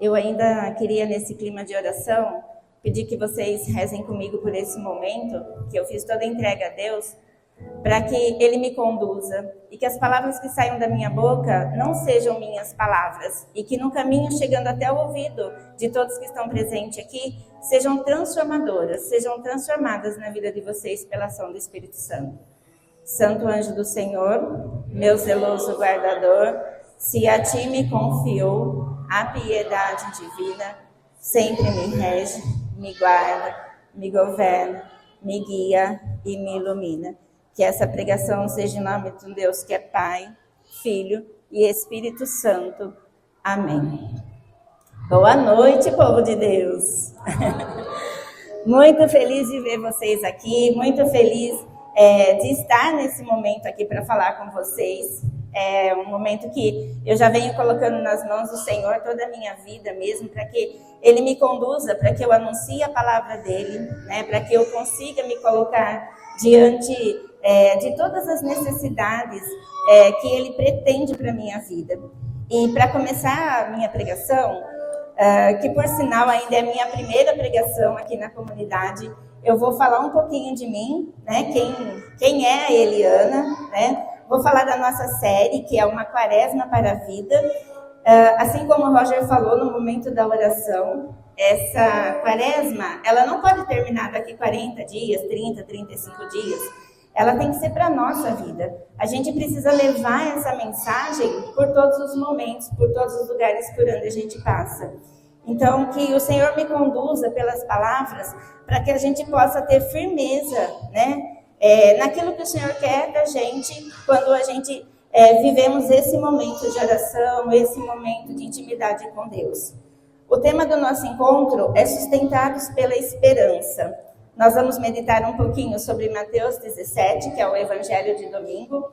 Eu ainda queria, nesse clima de oração, pedir que vocês rezem comigo por esse momento, que eu fiz toda a entrega a Deus, para que Ele me conduza e que as palavras que saiam da minha boca não sejam minhas palavras e que no caminho, chegando até o ouvido de todos que estão presentes aqui, sejam transformadoras, sejam transformadas na vida de vocês pela ação do Espírito Santo. Santo anjo do Senhor, meu zeloso guardador, se a ti me confiou a piedade divina, sempre me rege, me guarda, me governa, me guia e me ilumina. Que essa pregação seja em nome de um Deus que é Pai, Filho e Espírito Santo. Amém. Boa noite, povo de Deus. Muito feliz de ver vocês aqui, muito feliz de estar nesse momento aqui para falar com vocês. É um momento que eu já venho colocando nas mãos do Senhor toda a minha vida mesmo, para que Ele me conduza, para que eu anuncie a palavra dEle, né, para que eu consiga me colocar diante de todas as necessidades que Ele pretende para a minha vida. E para começar a minha pregação, que por sinal ainda é a minha primeira pregação aqui na comunidade, eu vou falar um pouquinho de mim, né, quem é a Eliana, né? Vou falar da nossa série, que é uma quaresma para a vida. Assim como o Roger falou no momento da oração, essa quaresma, ela não pode terminar daqui 40 dias, 30, 35 dias. Ela tem que ser para a nossa vida. A gente precisa levar essa mensagem por todos os momentos, por todos os lugares por onde a gente passa. Então, que o Senhor me conduza pelas palavras, para que a gente possa ter firmeza, né? Naquilo que o Senhor quer da gente, quando a gente vivemos esse momento de oração, esse momento de intimidade com Deus. O tema do nosso encontro é Sustentados pela Esperança. Nós vamos meditar um pouquinho sobre Mateus 17, que é o Evangelho de domingo,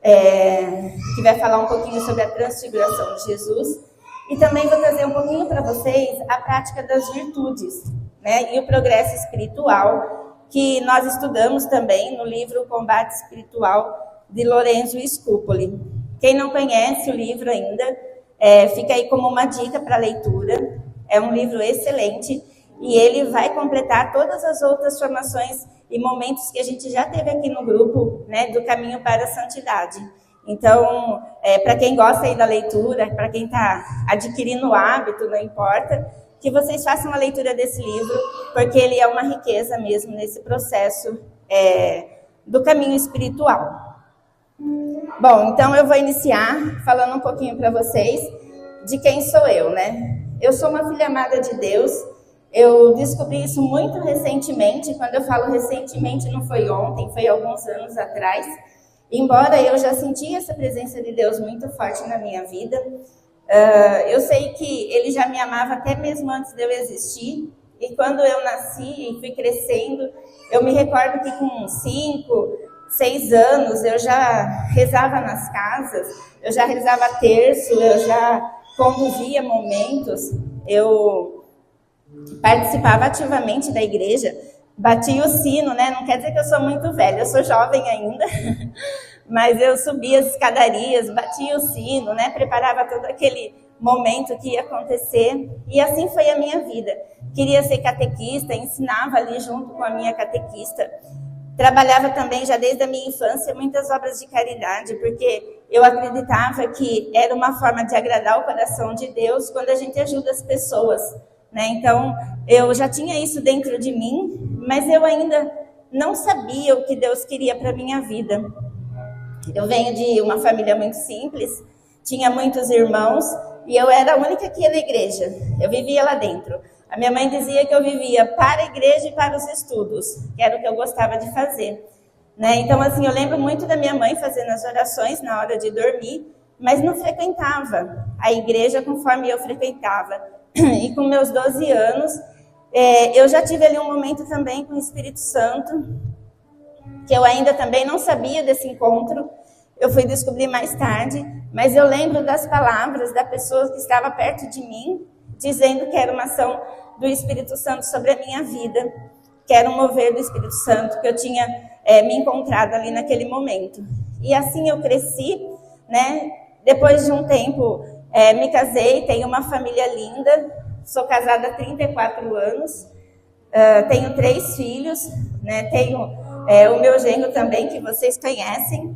que vai falar um pouquinho sobre a transfiguração de Jesus. E também vou trazer um pouquinho para vocês a prática das virtudes, né, e o progresso espiritual, que nós estudamos também no livro Combate Espiritual de Lorenzo Scupoli. Quem não conhece o livro ainda, fica aí como uma dica para leitura. É um livro excelente e ele vai completar todas as outras formações e momentos que a gente já teve aqui no grupo, né, do Caminho para a Santidade. Então, para quem gosta aí da leitura, para quem está adquirindo o hábito, não importa, que vocês façam a leitura desse livro, porque ele é uma riqueza mesmo nesse processo do caminho espiritual. Bom, então eu vou iniciar falando um pouquinho para vocês de quem sou eu, né? Eu sou uma filha amada de Deus. Eu descobri isso muito recentemente. Quando eu falo recentemente, não foi ontem, foi alguns anos atrás. Embora eu já sentia essa presença de Deus muito forte na minha vida, eu sei que Ele já me amava até mesmo antes de eu existir. E quando eu nasci e fui crescendo, eu me recordo que com 5, 6 anos eu já rezava nas casas, eu já rezava terço, eu já conduzia momentos, eu participava ativamente da igreja, batia o sino, né? Não quer dizer que eu sou muito velha, eu sou jovem ainda, mas eu subia as escadarias, batia o sino, né? Preparava todo aquele momento que ia acontecer, e assim foi a minha vida. Queria ser catequista, ensinava ali junto com a minha catequista. Trabalhava também, já desde a minha infância, muitas obras de caridade, porque eu acreditava que era uma forma de agradar o coração de Deus quando a gente ajuda as pessoas, né? Então, eu já tinha isso dentro de mim, mas eu ainda não sabia o que Deus queria para a minha vida. Eu venho de uma família muito simples, tinha muitos irmãos, e eu era a única que ia na igreja. Eu vivia lá dentro. A minha mãe dizia que eu vivia para a igreja e para os estudos, que era o que eu gostava de fazer, né? Então, assim, eu lembro muito da minha mãe fazendo as orações na hora de dormir, mas não frequentava a igreja conforme eu frequentava. E com meus 12 anos, eu já tive ali um momento também com o Espírito Santo, que eu ainda também não sabia desse encontro. Eu fui descobrir mais tarde, mas eu lembro das palavras da pessoa que estava perto de mim, dizendo que era uma ação do Espírito Santo sobre a minha vida, que era um mover do Espírito Santo, que eu tinha me encontrado ali naquele momento. E assim eu cresci, né? Depois de um tempo, Me casei, tenho uma família linda, sou casada há 34 anos, tenho 3 filhos, né? Tenho o meu genro também, que vocês conhecem,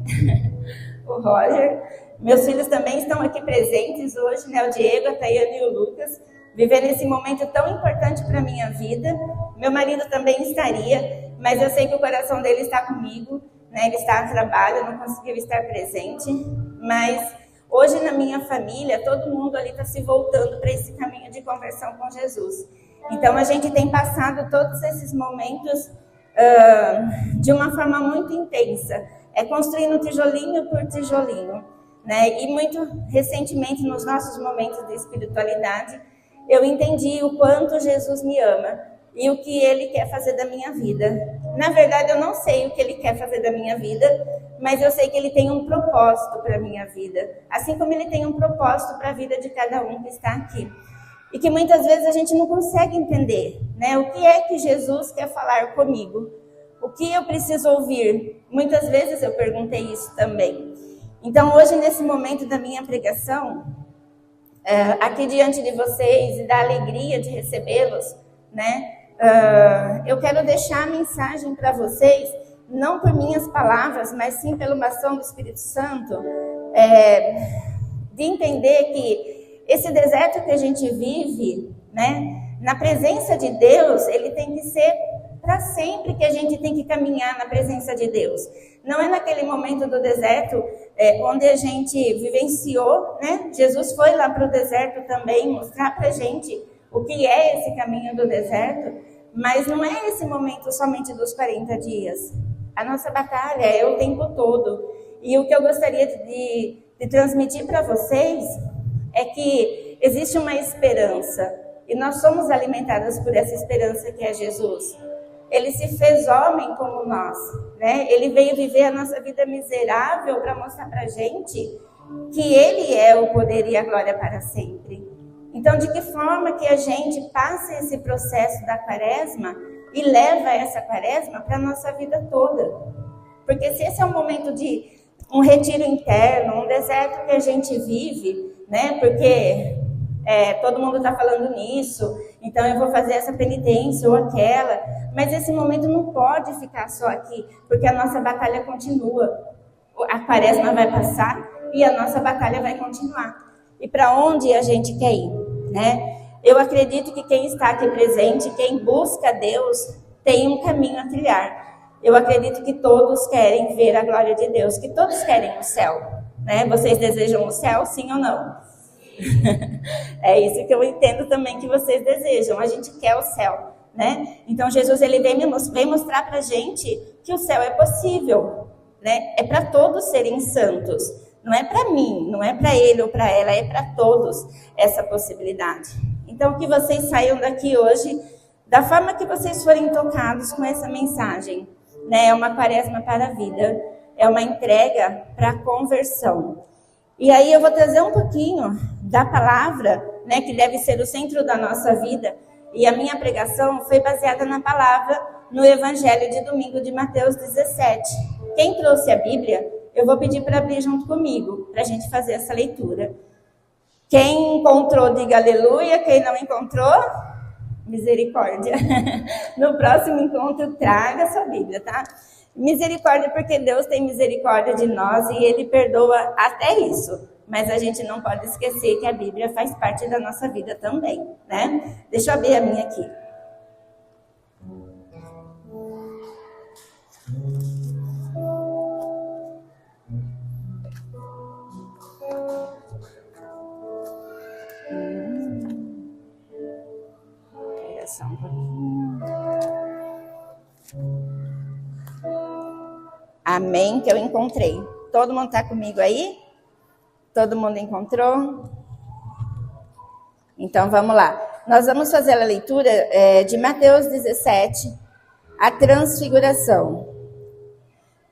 o Roger. Meus filhos também estão aqui presentes hoje, né? O Diego, a Tayane e o Lucas, vivendo esse momento tão importante para a minha vida. Meu marido também estaria, mas eu sei que o coração dele está comigo, né? Ele está a trabalho, não conseguiu estar presente, mas hoje na minha família, todo mundo ali está se voltando para esse caminho de conversão com Jesus. Então a gente tem passado todos esses momentos de uma forma muito intensa, construindo tijolinho por tijolinho, né? E muito recentemente, nos nossos momentos de espiritualidade, eu entendi o quanto Jesus me ama e o que Ele quer fazer da minha vida. Na verdade, eu não sei o que Ele quer fazer da minha vida, mas eu sei que Ele tem um propósito para a minha vida, assim como Ele tem um propósito para a vida de cada um que está aqui. E que muitas vezes a gente não consegue entender, né? O que é que Jesus quer falar comigo? O que eu preciso ouvir? Muitas vezes eu perguntei isso também. Então, hoje, nesse momento da minha pregação, aqui diante de vocês e da alegria de recebê-los, né? Eu quero deixar a mensagem para vocês, não por minhas palavras, mas sim pela uma ação do Espírito Santo, de entender que esse deserto que a gente vive, né? Na presença de Deus, ele tem que ser para sempre que a gente tem que caminhar na presença de Deus. Não é naquele momento do deserto onde a gente vivenciou, né? Jesus foi lá para o deserto também mostrar para a gente o que é esse caminho do deserto, mas não é esse momento somente dos 40 dias. A nossa batalha é o tempo todo. E o que eu gostaria de transmitir para vocês é que existe uma esperança, e nós somos alimentadas por essa esperança que é Jesus. Ele se fez homem como nós, né? Ele veio viver a nossa vida miserável para mostrar para a gente que Ele é o poder e a glória para sempre. Então, de que forma que a gente passa esse processo da quaresma e leva essa quaresma para a nossa vida toda? Porque se esse é um momento de um retiro interno, um deserto que a gente vive, né? Porque todo mundo está falando nisso, então eu vou fazer essa penitência ou aquela, mas esse momento não pode ficar só aqui, porque a nossa batalha continua. A quaresma vai passar e a nossa batalha vai continuar. E para onde a gente quer ir, né? Eu acredito que quem está aqui presente, quem busca Deus, tem um caminho a trilhar. Eu acredito que todos querem ver a glória de Deus, que todos querem o céu, né? Vocês desejam o céu, sim ou não? É isso que eu entendo também que vocês desejam. A gente quer o céu, né? Então Jesus ele vem mostrar pra gente que o céu é possível, né? É para todos serem santos. Não é para mim, não é para ele ou para ela, é para todos essa possibilidade. Então que vocês saiam daqui hoje da forma que vocês forem tocados com essa mensagem, né? É uma quaresma para a vida, é uma entrega para a conversão. E aí eu vou trazer um pouquinho da palavra, né, que deve ser o centro da nossa vida. E a minha pregação foi baseada na palavra no Evangelho de domingo de Mateus 17. Quem trouxe a Bíblia, eu vou pedir para abrir junto comigo, para a gente fazer essa leitura. Quem encontrou, diga aleluia. Quem não encontrou, misericórdia. No próximo encontro, traga a sua Bíblia, tá? Misericórdia, porque Deus tem misericórdia de nós e Ele perdoa até isso. Mas a gente não pode esquecer que a Bíblia faz parte da nossa vida também, né? Deixa eu abrir a minha aqui. Espera só um pouquinho. Amém, que eu encontrei. Todo mundo está comigo aí? Todo mundo encontrou? Então, vamos lá. Nós vamos fazer a leitura de Mateus 17, a transfiguração.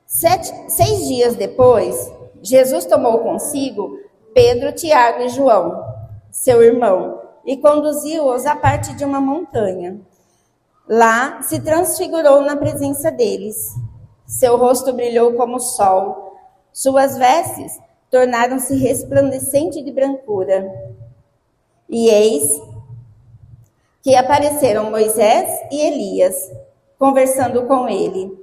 6 dias depois, Jesus tomou consigo Pedro, Tiago e João, seu irmão, e conduziu-os à parte de uma montanha. Lá se transfigurou na presença deles. Seu rosto brilhou como o sol, suas vestes tornaram-se resplandecentes de brancura. E eis que apareceram Moisés e Elias, conversando com ele.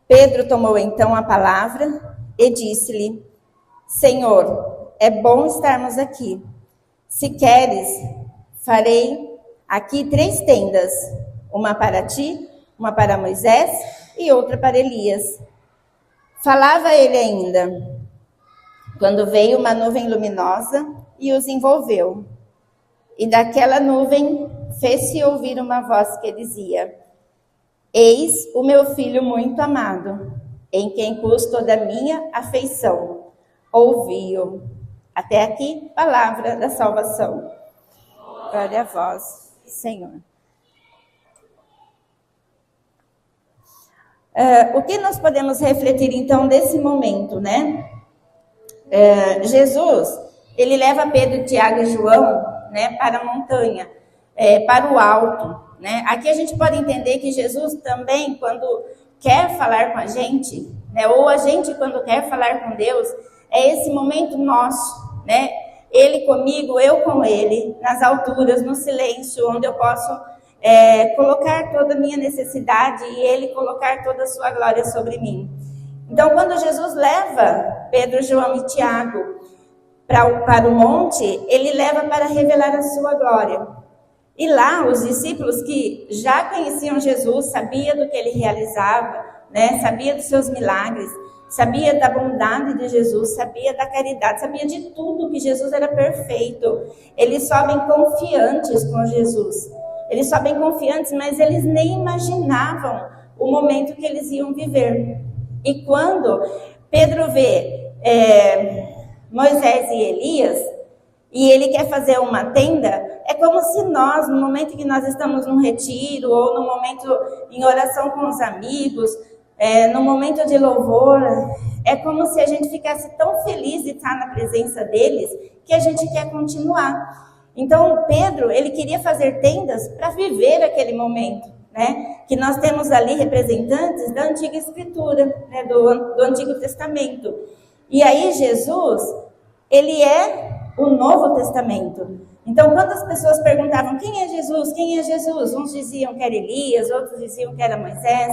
Pedro tomou então a palavra e disse-lhe: Senhor, é bom estarmos aqui. Se queres, farei aqui 3 tendas, uma para ti, uma para Moisés e outra para Elias. Falava ele ainda, quando veio uma nuvem luminosa e os envolveu. E daquela nuvem fez-se ouvir uma voz que dizia: Eis o meu filho muito amado, em quem pus toda a minha afeição. Ouvi-o. Até aqui, palavra da salvação. Glória a vós, Senhor. O que nós podemos refletir, então, desse momento, né? Jesus, ele leva Pedro, Tiago e João, né, para a montanha, para o alto, né? Aqui a gente pode entender que Jesus também, quando quer falar com a gente, né, ou a gente quando quer falar com Deus, é esse momento nosso, né? Ele comigo, eu com ele, nas alturas, no silêncio, onde eu posso colocar toda a minha necessidade e ele colocar toda a sua glória sobre mim. Então, quando Jesus leva Pedro, João e Tiago para o monte, ele leva para revelar a sua glória. E lá, os discípulos que já conheciam Jesus, sabia do que ele realizava, né? Sabia dos seus milagres, sabia da bondade de Jesus, sabia da caridade, sabia de tudo, que Jesus era perfeito. Eles sobem confiantes com Jesus. Eles sobem confiantes, mas eles nem imaginavam o momento que eles iam viver. E quando Pedro vê Moisés e Elias, e ele quer fazer uma tenda, é como se nós, no momento que nós estamos num retiro, ou no momento em oração com os amigos, no momento de louvor, é como se a gente ficasse tão feliz de estar na presença deles, que a gente quer continuar. Então, Pedro, ele queria fazer tendas para viver aquele momento, né? Que nós temos ali representantes da Antiga Escritura, né? do Antigo Testamento. E aí, Jesus, ele é o Novo Testamento. Então, quando as pessoas perguntavam quem é Jesus, quem é Jesus? Uns diziam que era Elias, outros diziam que era Moisés.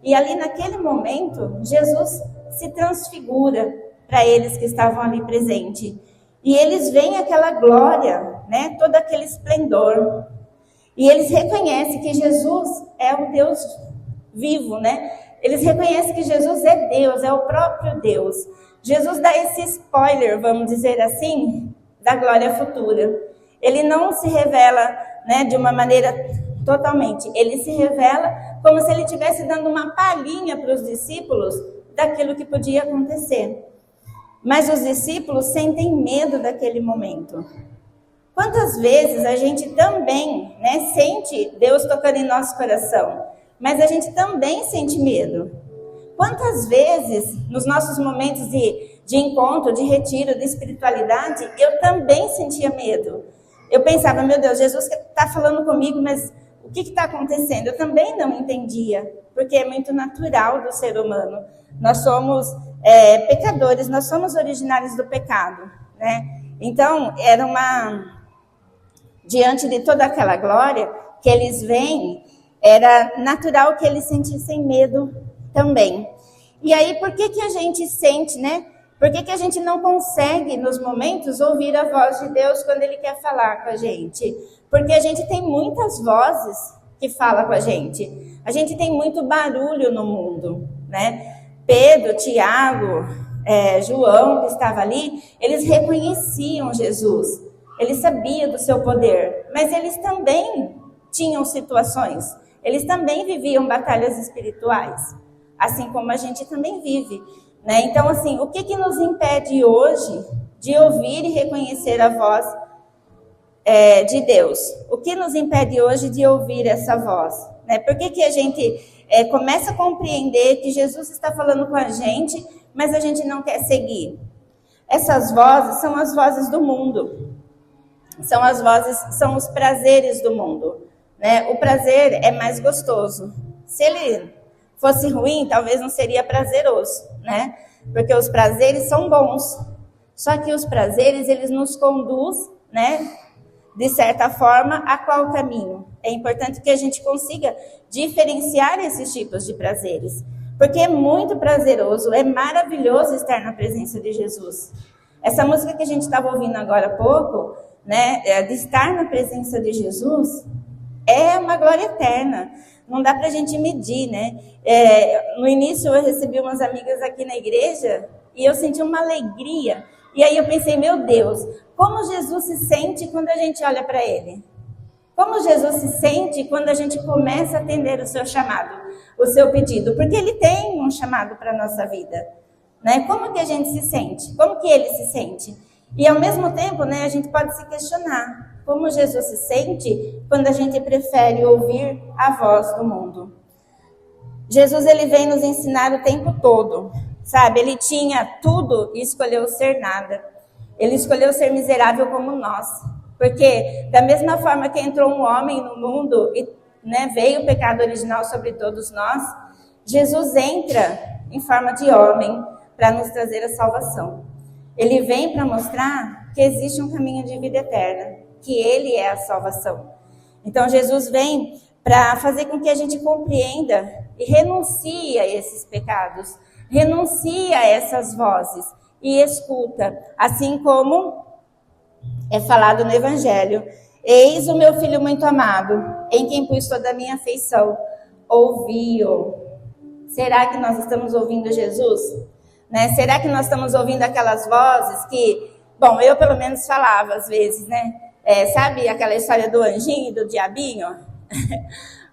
E ali, naquele momento, Jesus se transfigura para eles que estavam ali presentes. E eles veem aquela glória, né? Todo aquele esplendor. E eles reconhecem que Jesus é o Deus vivo, né? Eles reconhecem que Jesus é Deus, é o próprio Deus. Jesus dá esse spoiler, vamos dizer assim, da glória futura. Ele não se revela, né, de uma maneira totalmente. Ele se revela como se ele estivesse dando uma palhinha para os discípulos daquilo que podia acontecer. Mas os discípulos sentem medo daquele momento. Quantas vezes a gente também, né, sente Deus tocando em nosso coração, mas a gente também sente medo. Quantas vezes, nos nossos momentos de encontro, de retiro, de espiritualidade, eu também sentia medo. Eu pensava, meu Deus, Jesus está falando comigo, mas o que está acontecendo? Eu também não entendia, porque é muito natural do ser humano. Nós somos pecadores, nós somos originários do pecado, né? Então, diante de toda aquela glória que eles veem, era natural que eles sentissem medo também. E aí, por que a gente sente, né? Por que a gente não consegue, nos momentos, ouvir a voz de Deus quando Ele quer falar com a gente? Porque a gente tem muitas vozes que falam com a gente. A gente tem muito barulho no mundo, né? Pedro, Tiago, João, que estava ali, eles reconheciam Jesus. Eles sabiam do seu poder, mas eles também tinham situações. Eles também viviam batalhas espirituais, assim como a gente também vive, né? Então, assim, o que nos impede hoje de ouvir e reconhecer a voz de Deus? O que nos impede hoje de ouvir essa voz? Né? Por que a gente começa a compreender que Jesus está falando com a gente, mas a gente não quer seguir? Essas vozes são as vozes do mundo. São os prazeres do mundo, né? O prazer é mais gostoso. Se ele fosse ruim, talvez não seria prazeroso, né? Porque os prazeres são bons, Só que os prazeres, eles nos conduzem, né, de certa forma, a qual caminho? É importante que a gente consiga diferenciar esses tipos de prazeres. Porque é muito prazeroso, é maravilhoso estar na presença de Jesus. Essa música que a gente estava ouvindo agora há pouco, né, de estar na presença de Jesus, é uma glória eterna. Não dá para a gente medir, né? No início eu recebi umas amigas aqui na igreja e eu senti uma alegria. E aí eu pensei, meu Deus, como Jesus se sente quando a gente olha para Ele? Como Jesus se sente quando a gente começa a atender o seu chamado, o seu pedido? Porque Ele tem um chamado para a nossa vida, né? Como que a gente se sente? Como que Ele se sente? E ao mesmo tempo, né, a gente pode se questionar como Jesus se sente quando a gente prefere ouvir a voz do mundo. Jesus, Ele vem nos ensinar o tempo todo, sabe? Ele tinha tudo e escolheu ser nada. Ele escolheu ser miserável como nós. Porque da mesma forma que entrou um homem no mundo e, né, veio o pecado original sobre todos nós, Jesus entra em forma de homem para nos trazer a salvação. Ele vem para mostrar que existe um caminho de vida eterna, que Ele é a salvação. Então Jesus vem para fazer com que a gente compreenda e renuncie a esses pecados, renuncie a essas vozes e escuta, assim como é falado no Evangelho: eis o meu filho muito amado, em quem pus toda a minha afeição, ouvi-o. Será que nós estamos ouvindo Jesus? Né? Será que nós estamos ouvindo aquelas vozes que, bom, eu pelo menos falava às vezes, né? Sabe aquela história do anjinho e do diabinho?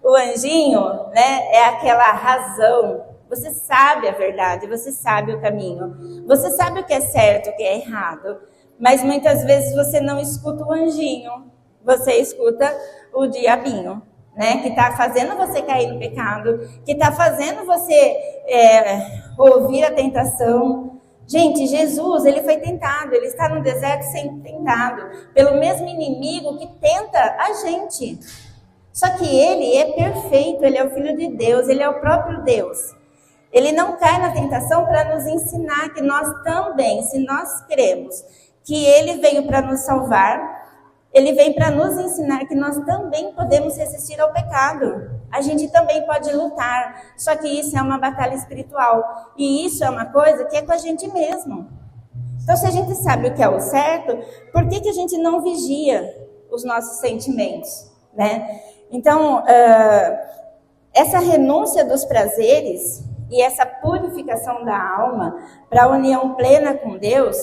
O anjinho, né, é aquela razão. Você sabe a verdade, você sabe o caminho, você sabe o que é certo, o que é errado. Mas muitas vezes você não escuta o anjinho, você escuta o diabinho, né? Que está fazendo você cair no pecado, que está fazendo você ouvir a tentação. Gente, Jesus, Ele foi tentado, Ele está no deserto sendo tentado pelo mesmo inimigo que tenta a gente. Só que Ele é perfeito, Ele é o Filho de Deus, Ele é o próprio Deus. Ele não cai na tentação para nos ensinar que nós também, se nós cremos que Ele veio para nos salvar, Ele vem para nos ensinar que nós também podemos resistir ao pecado. A gente também pode lutar, só que isso é uma batalha espiritual. E isso é uma coisa que é com a gente mesmo. Então, se a gente sabe o que é o certo, por que a gente não vigia os nossos sentimentos, né? Então, essa renúncia dos prazeres e essa purificação da alma para a união plena com Deus,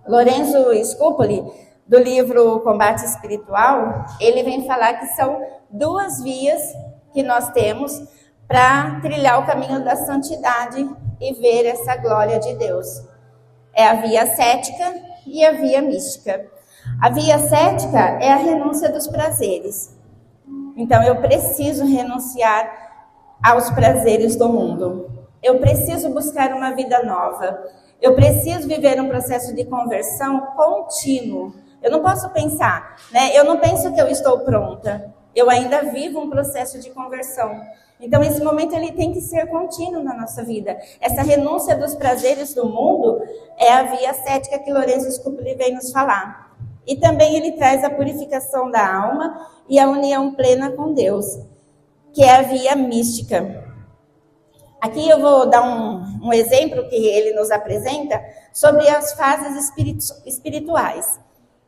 Lorenzo Scupoli, do livro Combate Espiritual, ele vem falar que são duas vias que nós temos para trilhar o caminho da santidade e ver essa glória de Deus. É a via cética e a via mística. A via cética é a renúncia dos prazeres. Então, eu preciso renunciar aos prazeres do mundo. Eu preciso buscar uma vida nova. Eu preciso viver um processo de conversão contínuo. Eu não posso pensar, né? Eu não penso que eu estou pronta. Eu ainda vivo um processo de conversão. Então, esse momento ele tem que ser contínuo na nossa vida. Essa renúncia dos prazeres do mundo é a via cética que Lorenzo Scupoli vem nos falar. E também ele traz a purificação da alma e a união plena com Deus, que é a via mística. Aqui eu vou dar um exemplo que ele nos apresenta sobre as fases espirituais.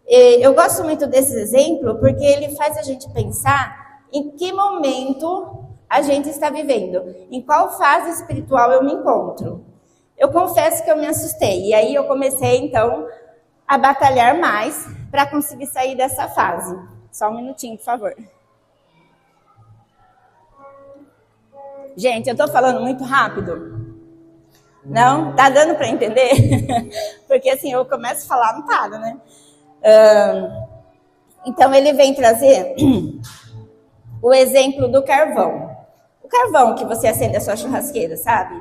Eu gosto muito desse exemplo porque ele faz a gente pensar em que momento a gente está vivendo, em qual fase espiritual eu me encontro. Eu confesso que eu me assustei, e aí eu comecei então a batalhar mais para conseguir sair dessa fase. Só um minutinho, por favor. Gente, eu estou falando muito rápido? Não? Tá dando para entender? Porque assim, eu começo a falar, não paro, né? Então, ele vem trazer o exemplo do carvão. O carvão que você acende a sua churrasqueira, sabe?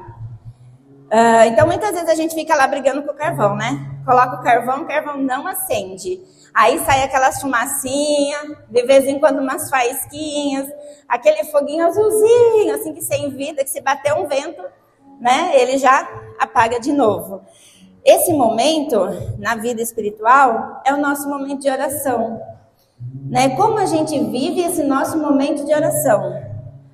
Então, muitas vezes a gente fica lá brigando com o carvão, né? Coloca o carvão não acende. Aí sai aquelas fumacinhas, de vez em quando umas faísquinhas, aquele foguinho azulzinho, assim que sem vida, que se bater um vento, né? Ele já apaga de novo. Esse momento na vida espiritual é o nosso momento de oração, né? Como a gente vive esse nosso momento de oração?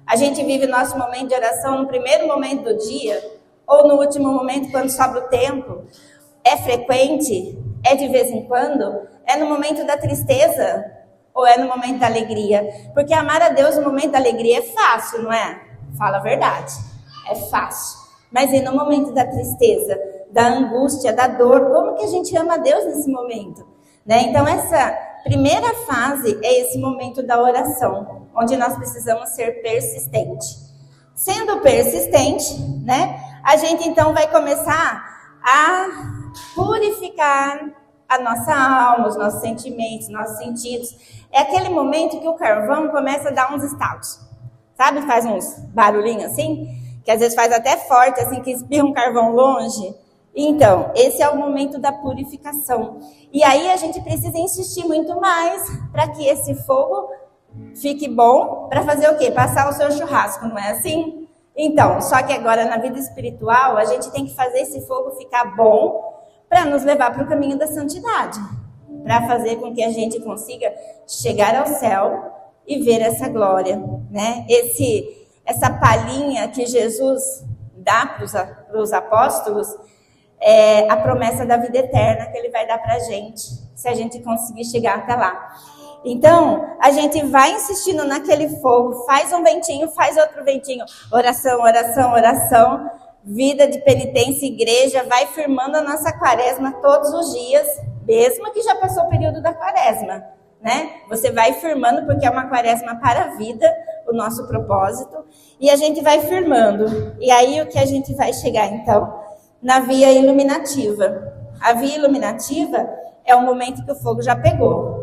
A gente vive nosso momento de oração no primeiro momento do dia ou no último momento quando sobra o tempo? É frequente? É de vez em quando? É no momento da tristeza ou é no momento da alegria? Porque amar a Deus no momento da alegria é fácil, não é? Fala a verdade, é fácil. Mas e no momento da tristeza, da angústia, da dor, como que a gente ama a Deus nesse momento? Né? Então essa primeira fase é esse momento da oração, onde nós precisamos ser persistentes. Sendo persistente, né, a gente então vai começar a purificar a nossa alma, os nossos sentimentos, nossos sentidos. É aquele momento que o carvão começa a dar uns estalos. Sabe, faz uns barulhinhos assim, que às vezes faz até forte, assim, que espirra um carvão longe. Então, esse é o momento da purificação. E aí a gente precisa insistir muito mais para que esse fogo fique bom, para fazer o quê? Passar o seu churrasco, não é assim? Então, só que agora na vida espiritual, a gente tem que fazer esse fogo ficar bom para nos levar para o caminho da santidade, para fazer com que a gente consiga chegar ao céu e ver essa glória, né? Essa palhinha que Jesus dá para os apóstolos é a promessa da vida eterna que ele vai dar para a gente, se a gente conseguir chegar até lá. Então, a gente vai insistindo naquele fogo, faz um ventinho, faz outro ventinho, oração, oração, oração, vida de penitência, igreja, vai firmando a nossa quaresma todos os dias, mesmo que já passou o período da quaresma, né? Você vai firmando, porque é uma quaresma para a vida, o nosso propósito, e a gente vai firmando. E aí o que a gente vai chegar, então? Na via iluminativa. A via iluminativa é o momento que o fogo já pegou.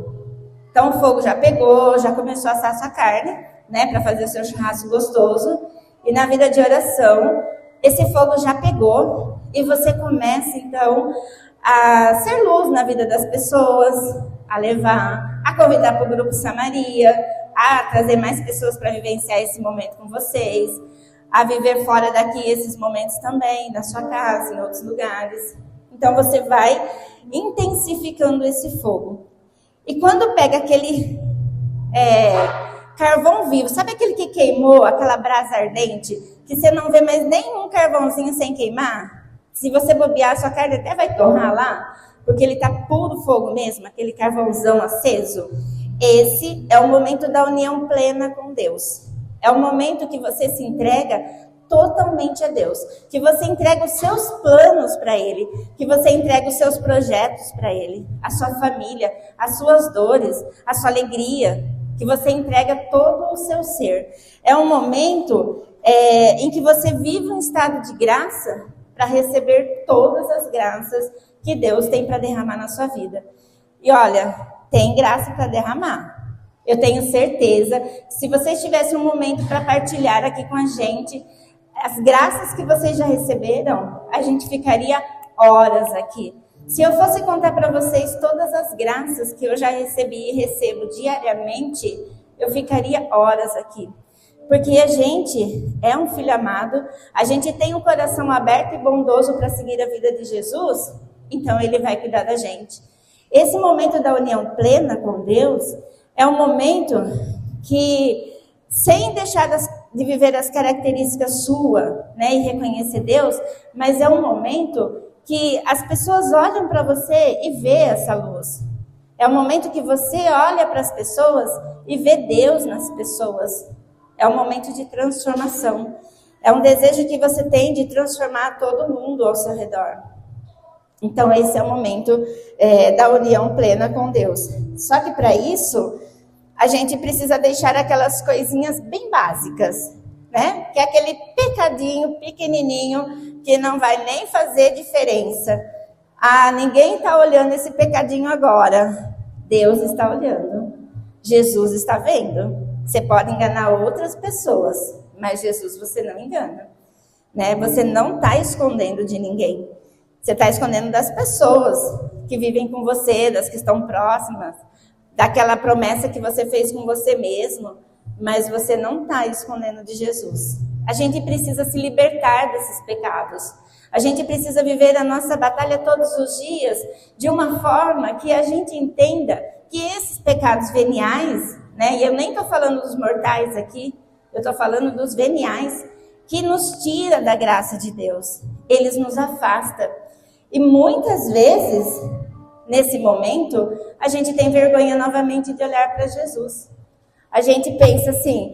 Então o fogo já pegou, já começou a assar a sua carne, né, para fazer o seu churrasco gostoso. E na vida de oração, esse fogo já pegou e você começa então a ser luz na vida das pessoas, a levar, a convidar para o grupo Samaria, a trazer mais pessoas para vivenciar esse momento com vocês, a viver fora daqui esses momentos também, na sua casa, em outros lugares. Então você vai intensificando esse fogo. E quando pega aquele carvão vivo, sabe aquele que queimou, aquela brasa ardente, que você não vê mais nenhum carvãozinho sem queimar? Se você bobear, sua carne até vai torrar lá, porque ele está puro fogo mesmo, aquele carvãozão aceso. Esse é o momento da união plena com Deus. É o momento que você se entrega totalmente a Deus, que você entrega os seus planos para Ele, que você entrega os seus projetos para Ele, a sua família, as suas dores, a sua alegria, que você entrega todo o seu ser. É um momento em que você vive um estado de graça para receber todas as graças que Deus tem para derramar na sua vida. E olha, tem graça para derramar. Eu tenho certeza que se vocês tivessem um momento para partilhar aqui com a gente, as graças que vocês já receberam, a gente ficaria horas aqui. Se eu fosse contar para vocês todas as graças que eu já recebi e recebo diariamente, eu ficaria horas aqui. Porque a gente é um filho amado, a gente tem um coração aberto e bondoso para seguir a vida de Jesus, então Ele vai cuidar da gente. Esse momento da união plena com Deus é um momento que, sem deixar de viver as características suas, né, e reconhecer Deus, mas é um momento que as pessoas olham para você e vê essa luz. É um momento que você olha para as pessoas e vê Deus nas pessoas. É um momento de transformação. É um desejo que você tem de transformar todo mundo ao seu redor. Então esse é o momento da união plena com Deus. Só que para isso, a gente precisa deixar aquelas coisinhas bem básicas, né? Que é aquele pecadinho pequenininho que não vai nem fazer diferença. Ah, ninguém está olhando esse pecadinho agora. Deus está olhando. Jesus está vendo. Você pode enganar outras pessoas, mas Jesus você não engana, né? Você não está escondendo de ninguém. Você está escondendo das pessoas que vivem com você, das que estão próximas, daquela promessa que você fez com você mesmo, mas você não está escondendo de Jesus. A gente precisa se libertar desses pecados. A gente precisa viver a nossa batalha todos os dias de uma forma que a gente entenda que esses pecados veniais, né, e eu nem estou falando dos mortais aqui, eu estou falando dos veniais, que nos tira da graça de Deus. Eles nos afastam. E muitas vezes, nesse momento, a gente tem vergonha novamente de olhar para Jesus. A gente pensa assim,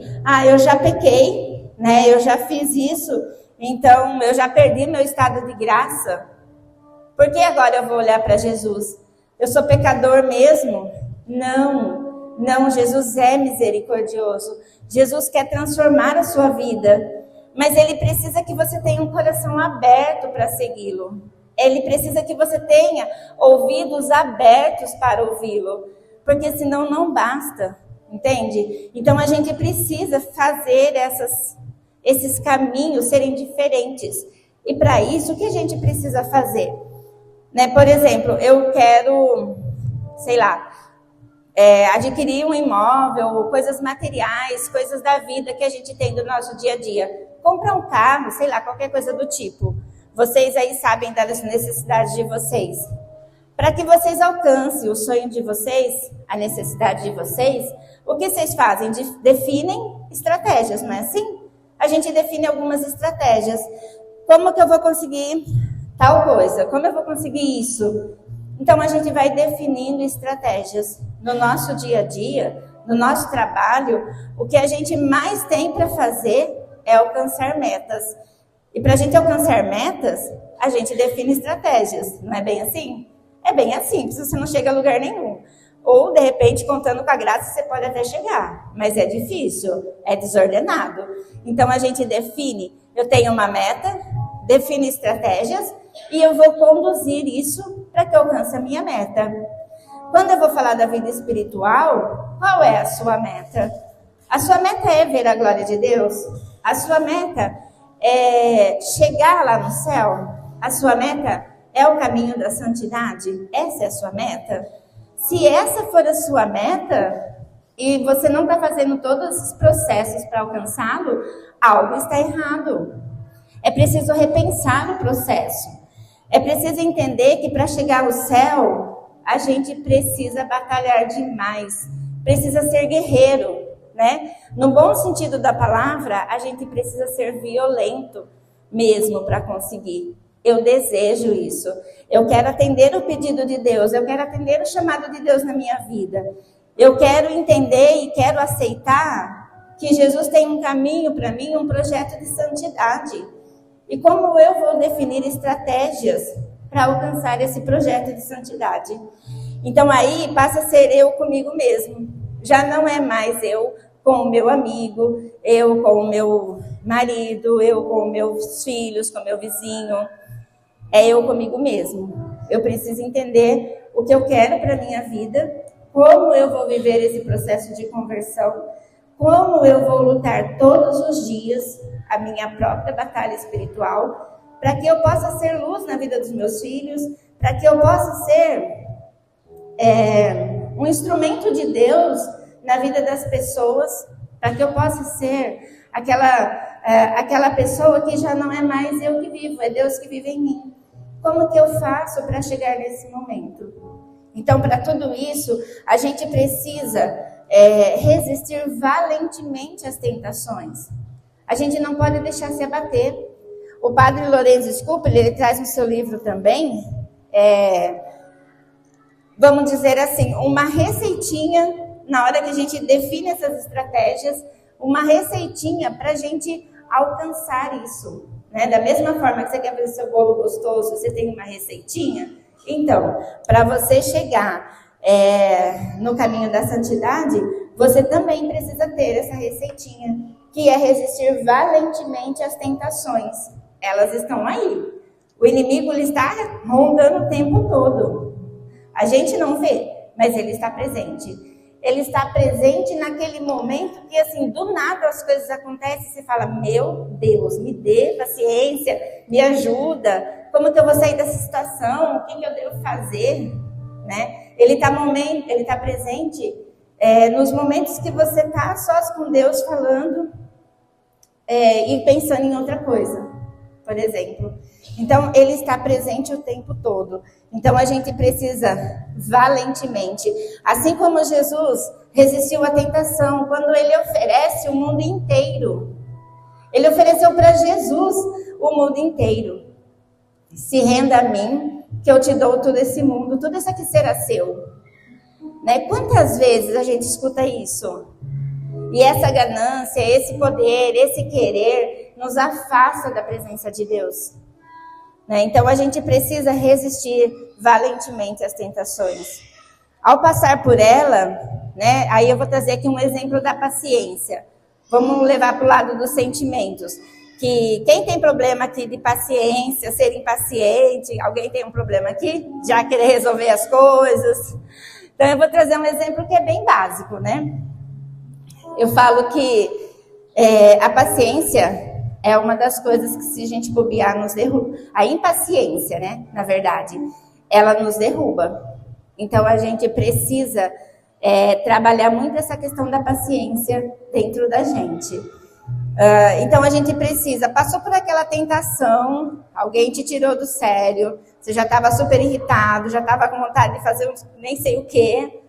eu já pequei, né? Eu já fiz isso, então eu já perdi meu estado de graça. Por que agora eu vou olhar para Jesus? Eu sou pecador mesmo? Não, Jesus é misericordioso. Jesus quer transformar a sua vida, mas Ele precisa que você tenha um coração aberto para segui-lo. Ele precisa que você tenha ouvidos abertos para ouvi-lo, porque senão não basta, entende? Então a gente precisa fazer esses caminhos serem diferentes. E para isso, o que a gente precisa fazer? Né? Por exemplo, eu quero, adquirir um imóvel, coisas materiais, coisas da vida que a gente tem do nosso dia a dia. Comprar um carro, qualquer coisa do tipo. Vocês aí sabem das necessidades de vocês. Para que vocês alcancem o sonho de vocês, a necessidade de vocês, o que vocês fazem? Definem estratégias, não é assim? A gente define algumas estratégias. Como que eu vou conseguir tal coisa? Como eu vou conseguir isso? Então a gente vai definindo estratégias. No nosso dia a dia, no nosso trabalho, o que a gente mais tem para fazer é alcançar metas. E para a gente alcançar metas, a gente define estratégias. Não é bem assim? É bem assim, você não chega a lugar nenhum. Ou, de repente, contando com a graça, você pode até chegar. Mas é difícil, é desordenado. Então, a gente define, eu tenho uma meta, define estratégias, e eu vou conduzir isso para que eu alcance a minha meta. Quando eu vou falar da vida espiritual, qual é a sua meta? A sua meta é ver a glória de Deus? A sua meta é chegar lá no céu? A sua meta é o caminho da santidade? Essa é a sua meta? Se essa for a sua meta e você não está fazendo todos os processos para alcançá-lo, algo está errado. É preciso repensar o processo. É preciso entender que para chegar ao céu, a gente precisa batalhar demais. Precisa ser guerreiro, né? No bom sentido da palavra, a gente precisa ser violento mesmo para conseguir. Eu desejo isso. Eu quero atender o pedido de Deus. Eu quero atender o chamado de Deus na minha vida. Eu quero entender e quero aceitar que Jesus tem um caminho para mim, um projeto de santidade. E como eu vou definir estratégias para alcançar esse projeto de santidade? Então aí passa a ser eu comigo mesmo. Já não é mais eu com o meu amigo, eu com o meu marido, eu com meus filhos, com o meu vizinho. É eu comigo mesmo. Eu preciso entender o que eu quero para a minha vida, como eu vou viver esse processo de conversão, como eu vou lutar todos os dias a minha própria batalha espiritual, para que eu possa ser luz na vida dos meus filhos, para que eu possa ser um instrumento de Deus na vida das pessoas, para que eu possa ser aquela pessoa que já não é mais eu que vivo, é Deus que vive em mim. Como que eu faço para chegar nesse momento? Então, para tudo isso, a gente precisa resistir valentemente às tentações. A gente não pode deixar se abater. O padre Lorenzo Scuppoli, ele traz no seu livro também, vamos dizer assim, uma receitinha, na hora que a gente define essas estratégias, uma receitinha para a gente alcançar isso. Né? Da mesma forma que você quer fazer seu bolo gostoso, você tem uma receitinha. Então, para você chegar no caminho da santidade, você também precisa ter essa receitinha, que é resistir valentemente às tentações. Elas estão aí. O inimigo ele está rondando o tempo todo. A gente não vê, mas ele está presente. Ele está presente naquele momento que, assim, do nada as coisas acontecem e você fala, meu Deus, me dê paciência, me ajuda, como que eu vou sair dessa situação, o que eu devo fazer, né? Ele está presente nos momentos que você está sós com Deus falando e pensando em outra coisa, por exemplo. Então, ele está presente o tempo todo. Então, a gente precisa valentemente, assim como Jesus resistiu à tentação, quando ele oferece o mundo inteiro. Ele ofereceu para Jesus o mundo inteiro. Se renda a mim, que eu te dou todo esse mundo, tudo isso aqui será seu. Né? Quantas vezes a gente escuta isso? E essa ganância, esse poder, esse querer, nos afasta da presença de Deus. Né? Então, a gente precisa resistir valentemente às tentações. Ao passar por ela, né, aí eu vou trazer aqui um exemplo da paciência. Vamos levar para o lado dos sentimentos. Que quem tem problema aqui de paciência, ser impaciente, alguém tem um problema aqui? Já querer resolver as coisas? Então, eu vou trazer um exemplo que é bem básico, né? Eu falo que a paciência é uma das coisas que, se a gente bobear, nos derruba. A impaciência, né, na verdade, ela nos derruba. Então, a gente precisa trabalhar muito essa questão da paciência dentro da gente. Então, a gente precisa, passou por aquela tentação, alguém te tirou do sério, você já estava super irritado, já estava com vontade de fazer nem sei o quê,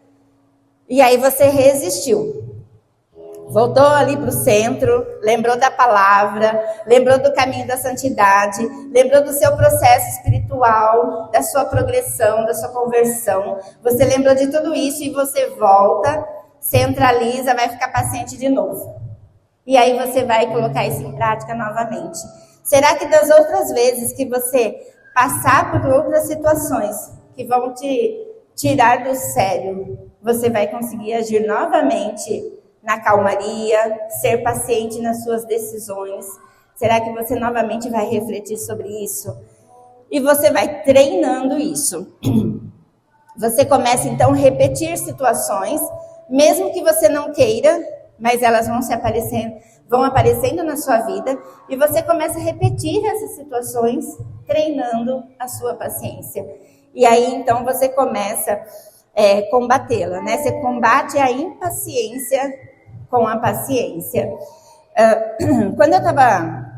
e aí você resistiu. Voltou ali para o centro, lembrou da palavra, lembrou do caminho da santidade, lembrou do seu processo espiritual, da sua progressão, da sua conversão. Você lembrou de tudo isso e você volta, centraliza, vai ficar paciente de novo. E aí você vai colocar isso em prática novamente. Será que das outras vezes que você passar por outras situações que vão te tirar do sério, você vai conseguir agir novamente na calmaria, ser paciente nas suas decisões? Será que você novamente vai refletir sobre isso? E você vai treinando isso. Você começa então a repetir situações, mesmo que você não queira, mas elas vão aparecendo na sua vida, e você começa a repetir essas situações, treinando a sua paciência. E aí então você começa a combatê-la, né? Você combate a impaciência com a paciência. Quando eu estava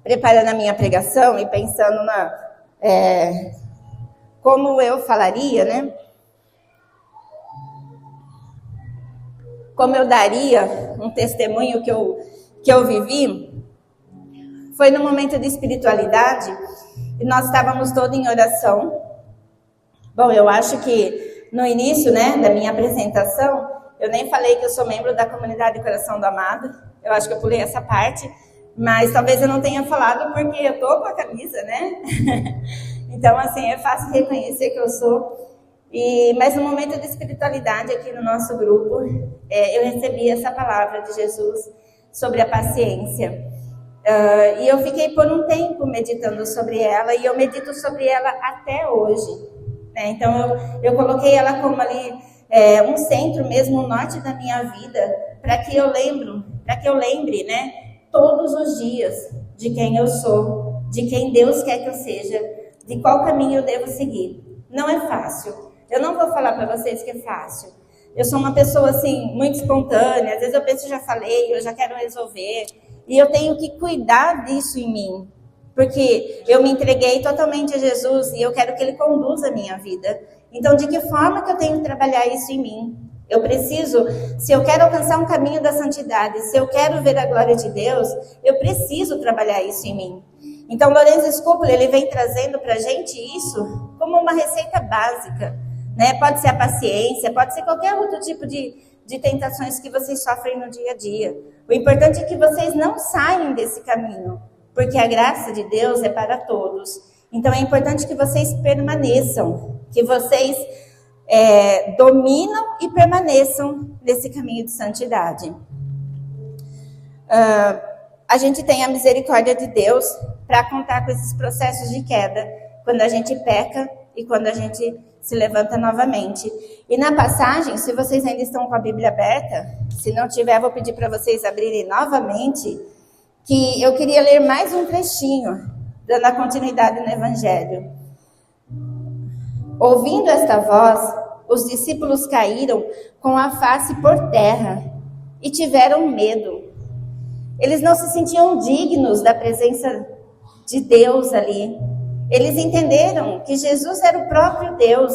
preparando a minha pregação e pensando como eu falaria, né? Como eu daria um testemunho que eu vivi, foi no momento de espiritualidade, e nós estávamos todos em oração. Bom, eu acho que no início, né, da minha apresentação, eu nem falei que eu sou membro da comunidade Coração do Amado. Eu acho que eu pulei essa parte, mas talvez eu não tenha falado porque eu tô com a camisa, né? Então, assim, é fácil reconhecer que eu sou. Mas no momento de espiritualidade aqui no nosso grupo, eu recebi essa palavra de Jesus sobre a paciência. E eu fiquei por um tempo meditando sobre ela, e eu medito sobre ela até hoje. Né? Então, eu coloquei ela como ali um centro mesmo, um norte da minha vida, para que eu lembre, né, todos os dias de quem eu sou, de quem Deus quer que eu seja, de qual caminho eu devo seguir. Não é fácil. Eu não vou falar para vocês que é fácil. Eu sou uma pessoa, assim, muito espontânea. Às vezes eu penso, já falei, eu já quero resolver. E eu tenho que cuidar disso em mim. Porque eu me entreguei totalmente a Jesus e eu quero que Ele conduza a minha vida. Então, de que forma que eu tenho que trabalhar isso em mim? Eu preciso, se eu quero alcançar um caminho da santidade, se eu quero ver a glória de Deus, eu preciso trabalhar isso em mim. Então, Lorenzo Scupoli, ele vem trazendo para a gente isso como uma receita básica. Né? Pode ser a paciência, pode ser qualquer outro tipo de tentações que vocês sofrem no dia a dia. O importante é que vocês não saiam desse caminho, porque a graça de Deus é para todos. Então é importante que vocês permaneçam, que vocês dominam e permaneçam nesse caminho de santidade. A gente tem a misericórdia de Deus para contar com esses processos de queda, quando a gente peca e quando a gente se levanta novamente. E na passagem, se vocês ainda estão com a Bíblia aberta, se não tiver, vou pedir para vocês abrirem novamente, que eu queria ler mais um trechinho, dando a continuidade no Evangelho. Ouvindo esta voz, os discípulos caíram com a face por terra e tiveram medo. Eles não se sentiam dignos da presença de Deus ali. Eles entenderam que Jesus era o próprio Deus.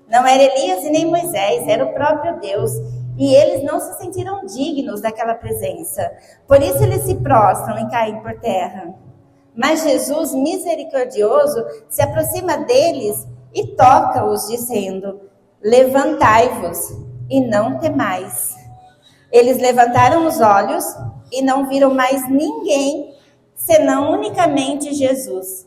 Não era Elias e nem Moisés, era o próprio Deus. E eles não se sentiram dignos daquela presença. Por isso eles se prostram e caem por terra. Mas Jesus, misericordioso, se aproxima deles e toca-os, dizendo: levantai-vos e não temais. Eles levantaram os olhos e não viram mais ninguém, senão unicamente Jesus.